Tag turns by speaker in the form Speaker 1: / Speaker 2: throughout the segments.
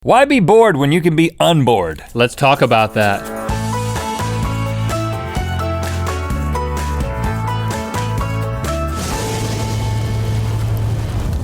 Speaker 1: Why be bored when you can be unbored?
Speaker 2: Let's talk about that.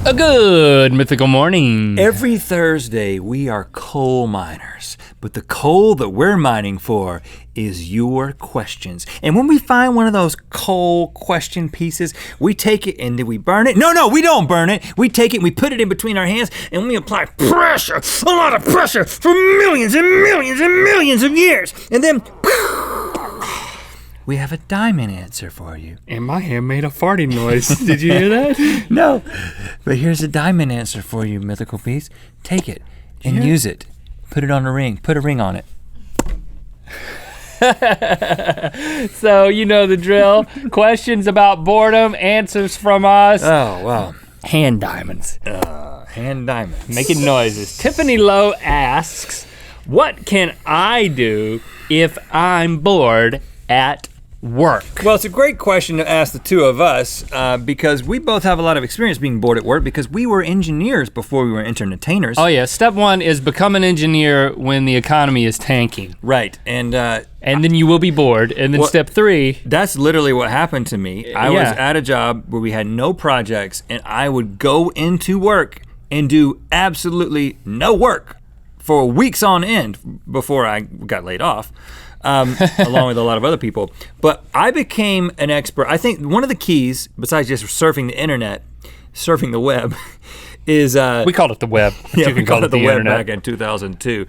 Speaker 2: A good mythical morning.
Speaker 1: Every Thursday, we are coal miners, but the coal that we're mining for is your questions. And when we find one of those coal question pieces, we take it and then we burn it. No, we don't burn it. We take it and we put it in between our hands and we apply pressure, a lot of pressure for millions and millions and millions of years. And then, we have a diamond answer for you.
Speaker 2: And my hand made a farting noise. Did you hear that?
Speaker 1: No, but here's a diamond answer for you, mythical piece. Take it and use it. Put it on a ring. Put a ring on it.
Speaker 2: So you know the drill. Questions about boredom, answers from us.
Speaker 1: Oh, wow.
Speaker 2: Hand diamonds.
Speaker 1: Hand diamonds.
Speaker 2: Making noises. Tiffany Lowe asks, what can I do if I'm bored at work?
Speaker 1: Well, it's a great question to ask the two of us because we both have a lot of experience being bored at work because we were engineers before we were Internetainers.
Speaker 2: Oh yeah, step one is become an engineer when the economy is tanking.
Speaker 1: Right, and
Speaker 2: then you will be bored, and then step three.
Speaker 1: That's literally what happened to me. I was at a job where we had no projects and I would go into work and do absolutely no work for weeks on end before I got laid off. Along with a lot of other people. But I became an expert. I think one of the keys, besides just surfing the internet, surfing the web, is...
Speaker 2: we called it the web.
Speaker 1: Yeah, we called it the web
Speaker 2: internet.
Speaker 1: back in 2002.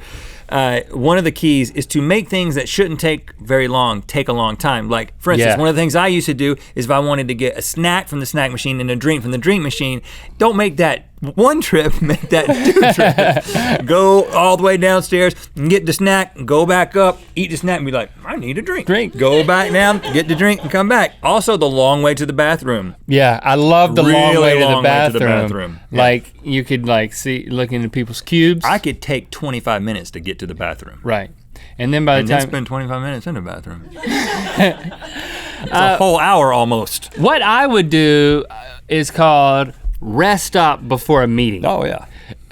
Speaker 1: One of the keys is to make things that shouldn't take very long, take a long time. Like, for instance, one of the things I used to do is if I wanted to get a snack from the snack machine and a drink from the drink machine, don't make that one trip, make that two trips. Go all the way downstairs and get the snack, and go back up, eat the snack and be like, I need a drink. Go back down, get the drink and come back. Also the long way to the bathroom.
Speaker 2: Yeah, I love the long way to the bathroom.
Speaker 1: Yeah.
Speaker 2: Like you could look into people's cubes.
Speaker 1: I could take 25 minutes to get to the bathroom.
Speaker 2: Right. And then by the
Speaker 1: then
Speaker 2: time
Speaker 1: spend 25 minutes in the bathroom. It's a whole hour almost.
Speaker 2: What I would do is called rest stop before a meeting.
Speaker 1: Oh yeah.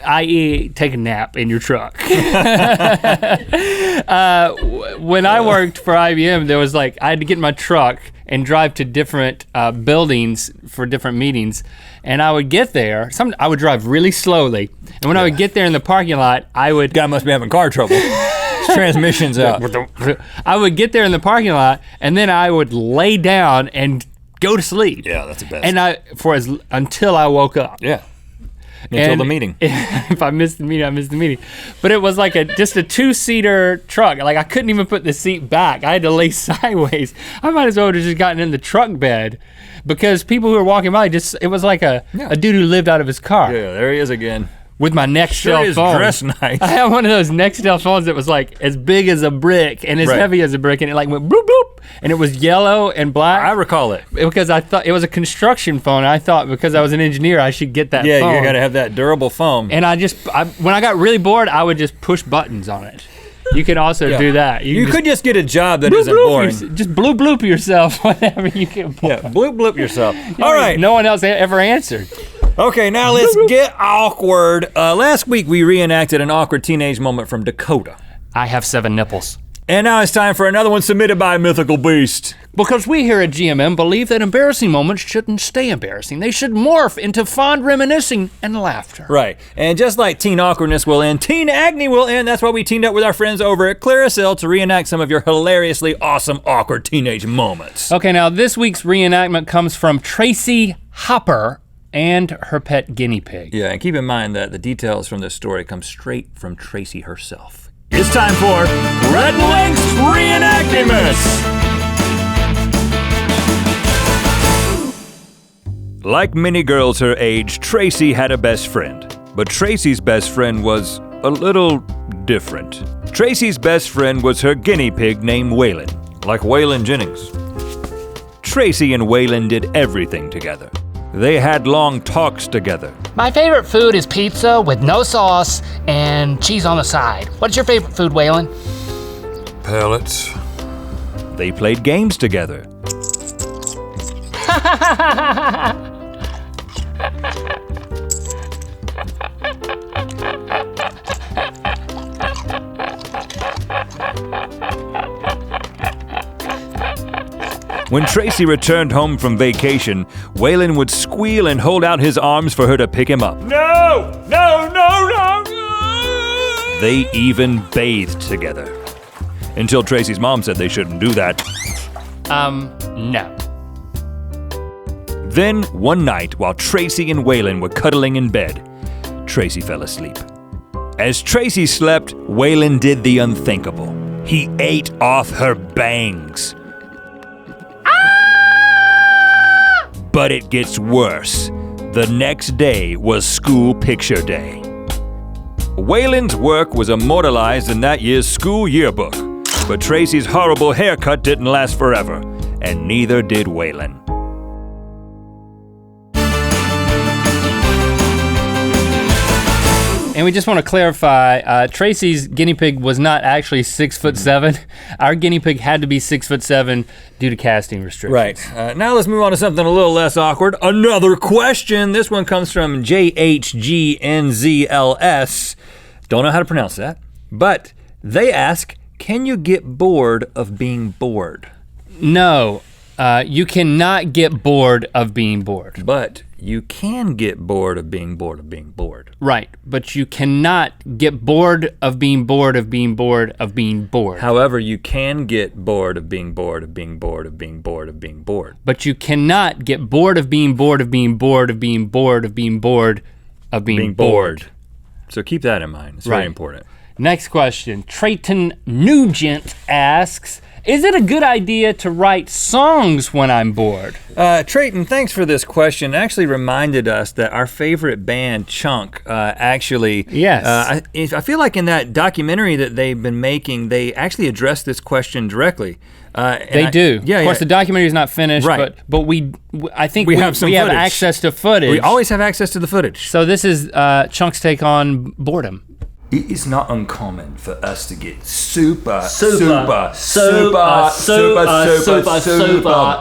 Speaker 2: i.e. take a nap in your truck. When I worked for IBM, there was I had to get in my truck and drive to different buildings for different meetings. And I would get there, I would drive really slowly. And when I would get there in the parking lot,
Speaker 1: Guy must be having car trouble. His transmission's out.
Speaker 2: I would get there in the parking lot and then I would lay down and go to sleep.
Speaker 1: Yeah, that's the best.
Speaker 2: And until I woke up.
Speaker 1: Yeah. Until the meeting.
Speaker 2: If I missed the meeting, I missed the meeting. But it was just a two-seater truck. I couldn't even put the seat back. I had to lay sideways. I might as well have just gotten in the truck bed because people who were walking by it was like a dude who lived out of his car.
Speaker 1: Yeah, there he is again.
Speaker 2: With my Nextel phone.
Speaker 1: Dressed nice.
Speaker 2: I had one of those Nextel phones that was as big as a brick and as heavy as a brick, and it went bloop bloop, and it was yellow and black.
Speaker 1: I recall it.
Speaker 2: Because I thought it was a construction phone. I thought because I was an engineer, I should get that phone.
Speaker 1: Yeah, you gotta have that durable foam.
Speaker 2: And when I got really bored, I would just push buttons on it. You can also do that.
Speaker 1: You could just get a job that isn't boring.
Speaker 2: Just bloop bloop yourself whenever you get bored.
Speaker 1: Yeah, bloop bloop yourself. All right.
Speaker 2: No one else ever answered.
Speaker 1: Okay, now let's get awkward. Last week we reenacted an awkward teenage moment from Dakota.
Speaker 2: I have 7 nipples.
Speaker 1: And now it's time for another one submitted by Mythical Beast.
Speaker 2: Because we here at GMM believe that embarrassing moments shouldn't stay embarrassing. They should morph into fond reminiscing and laughter.
Speaker 1: Right, and just like teen awkwardness will end, teen agony will end. That's why we teamed up with our friends over at Clearasil to reenact some of your hilariously awesome awkward teenage moments.
Speaker 2: Okay, now this week's reenactment comes from Tracy Hopper and her pet guinea pig.
Speaker 1: Yeah, and keep in mind that the details from this story come straight from Tracy herself. It's time for Rhett Link's Reenactments! Like many girls her age, Tracy had a best friend. But Tracy's best friend was a little different. Tracy's best friend was her guinea pig named Waylon, like Waylon Jennings. Tracy and Waylon did everything together. They had long talks together.
Speaker 3: My favorite food is pizza with no sauce and cheese on the side. What's your favorite food, Waylon?
Speaker 4: Pellets.
Speaker 1: They played games together.
Speaker 5: When Tracy returned home from vacation, Waylon would squeal and hold out his arms for her to pick him up.
Speaker 1: No! No, no, no!
Speaker 5: They even bathed together. Until Tracy's mom said they shouldn't do that.
Speaker 2: No.
Speaker 5: Then, one night, while Tracy and Waylon were cuddling in bed, Tracy fell asleep. As Tracy slept, Waylon did the unthinkable. He ate off her bangs. But it gets worse. The next day was school picture day. Waylon's work was immortalized in that year's school yearbook, but Tracy's horrible haircut didn't last forever, and neither did Waylon.
Speaker 2: And we just want to clarify, Tracy's guinea pig was not actually 6'7". Our guinea pig had to be 6'7" due to casting restrictions.
Speaker 1: Right, now let's move on to something a little less awkward. Another question. This one comes from JHGNZLS. Don't know how to pronounce that, but they ask, can you get bored of being bored?
Speaker 2: No, you cannot get bored of being bored.
Speaker 1: But you can get bored of being bored of being bored.
Speaker 2: Right, but you cannot get bored of being bored of being bored of being bored.
Speaker 1: However, you can get bored of being bored of being bored of being bored of being bored.
Speaker 2: But you cannot get bored of being bored of being bored of being bored of being bored of being bored.
Speaker 1: So keep that in mind, it's very important.
Speaker 2: Next question, Trayton Nugent asks, is it a good idea to write songs when I'm bored?
Speaker 1: Trayton, thanks for this question. It actually reminded us that our favorite band, Chunk, actually,
Speaker 2: yes.
Speaker 1: I feel like in that documentary that they've been making, they actually addressed this question directly.
Speaker 2: They do.
Speaker 1: Yeah,
Speaker 2: of course, the documentary is not finished,
Speaker 1: right.
Speaker 2: but I think we have
Speaker 1: footage.
Speaker 2: access to footage.
Speaker 1: We always have access to the footage.
Speaker 2: So this is Chunk's take on boredom.
Speaker 5: It is not uncommon for us to get super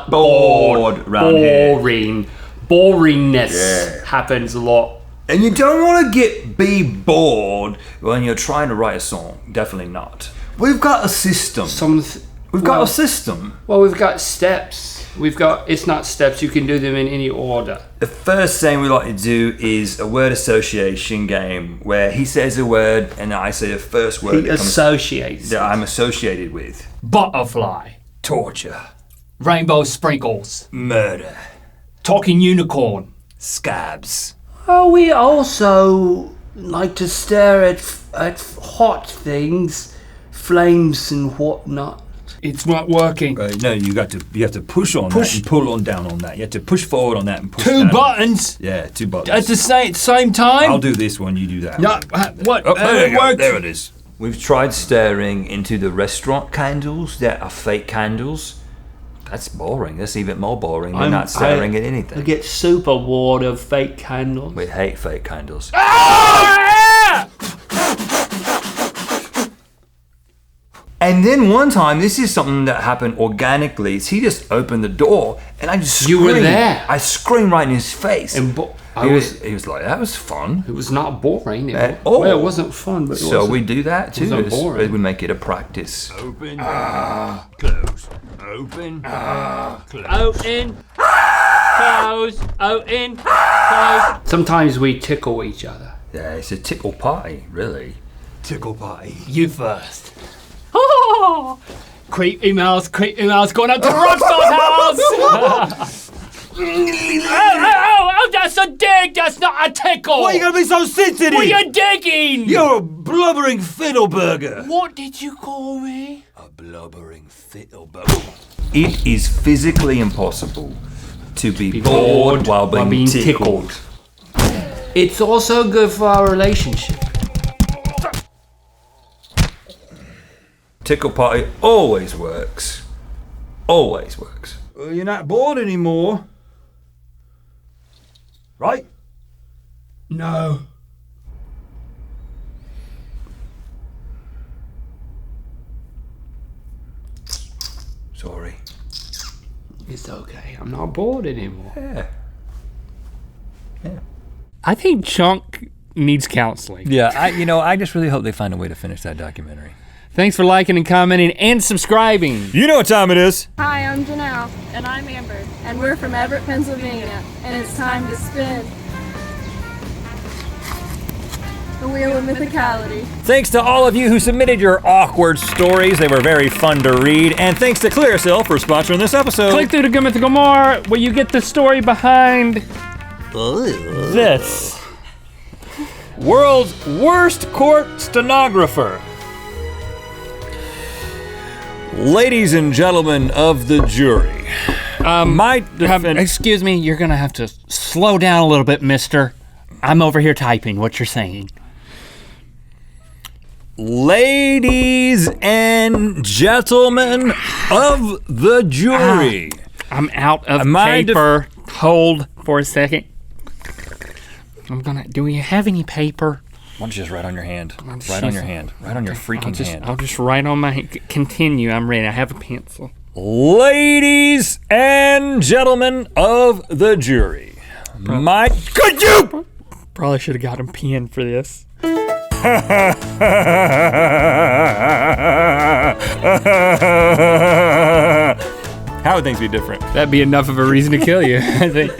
Speaker 5: bored around here.
Speaker 2: Boringness happens a lot.
Speaker 5: And you don't want to be bored when you're trying to write a song. Definitely not. We've got a system. We've got a system.
Speaker 2: Well, we've got steps. It's not steps, you can do them in any order.
Speaker 5: The first thing we like to do is a word association game where he says a word and I say the first word
Speaker 2: Associates.
Speaker 5: that I'm associated with.
Speaker 3: Butterfly.
Speaker 5: Torture.
Speaker 3: Rainbow sprinkles.
Speaker 5: Murder.
Speaker 3: Talking unicorn.
Speaker 5: Scabs.
Speaker 6: Oh, we also like to stare at hot things, flames and whatnot.
Speaker 3: It's not working.
Speaker 5: No, you have to push on that and pull on down on that. You have to push forward on that and push
Speaker 3: Two
Speaker 5: down.
Speaker 3: buttons
Speaker 5: Yeah, two buttons.
Speaker 3: at the same time?
Speaker 5: I'll do this one, you do that.
Speaker 3: No, what?
Speaker 5: Oh, there you go.
Speaker 3: Worked.
Speaker 5: There it is.
Speaker 7: We've tried staring into the restaurant candles that are fake candles. That's boring. That's even more boring than not staring at
Speaker 6: I
Speaker 7: anything.
Speaker 6: get super bored of fake candles.
Speaker 7: We hate fake candles.
Speaker 5: And then one time, this is something that happened organically, is he just opened the door and I just screamed.
Speaker 6: You were there.
Speaker 5: I screamed right in his face.
Speaker 6: And
Speaker 5: he was like, that was fun.
Speaker 6: It was not boring.
Speaker 5: At all.
Speaker 6: Well, it wasn't fun, but
Speaker 5: So we do that too.
Speaker 6: wasn't boring.
Speaker 5: We make it a practice.
Speaker 4: Open, close. Open, close.
Speaker 2: Open, close, open, close.
Speaker 6: Sometimes we tickle each other.
Speaker 5: Yeah, it's a tickle party, really.
Speaker 4: Tickle party.
Speaker 3: You first. Oh, creepy mouse going up to Rockstar's house. Oh, that's a dig, that's not a tickle.
Speaker 4: Why are you gonna be so sensitive?
Speaker 3: What are you digging?
Speaker 4: You're a blubbering fiddleburger.
Speaker 3: What did you call me?
Speaker 4: A blubbering fiddleburger.
Speaker 5: It is physically impossible to be bored while being tickled.
Speaker 6: It's also good for our relationship.
Speaker 5: Tickle party always works. Always works.
Speaker 4: Well, you're not bored anymore. Right?
Speaker 3: No.
Speaker 5: Sorry.
Speaker 6: It's okay. I'm not bored anymore.
Speaker 5: Yeah.
Speaker 2: I think Chunk needs counseling.
Speaker 1: Yeah, I just really hope they find a way to finish that documentary.
Speaker 2: Thanks for liking and commenting and subscribing.
Speaker 5: You know what time it is.
Speaker 8: Hi, I'm Janelle. And I'm Amber. And we're from Everett, Pennsylvania. And it's time to spin the Wheel of Mythicality.
Speaker 5: Thanks to all of you who submitted your awkward stories. They were very fun to read. And thanks to Clearasil for sponsoring this episode.
Speaker 2: Click through to Good Mythical More where you get the story behind this.
Speaker 5: World's worst court stenographer. Ladies and gentlemen of the jury,
Speaker 2: Excuse me, you're gonna have to slow down a little bit, mister. I'm over here typing what you're saying.
Speaker 5: ladies and gentlemen of the jury.
Speaker 2: I'm out of paper. Hold for a second. Do we have any paper?
Speaker 5: Why don't you just write on your hand? Write on your hand. Write on your freaking hand.
Speaker 2: I'll just write on my hand. Continue, I'm ready. I have a pencil.
Speaker 5: Ladies and gentlemen of the jury, could you?
Speaker 2: Probably should have got a pen for this.
Speaker 5: How would things be different?
Speaker 2: That'd be enough of a reason to kill you, I think.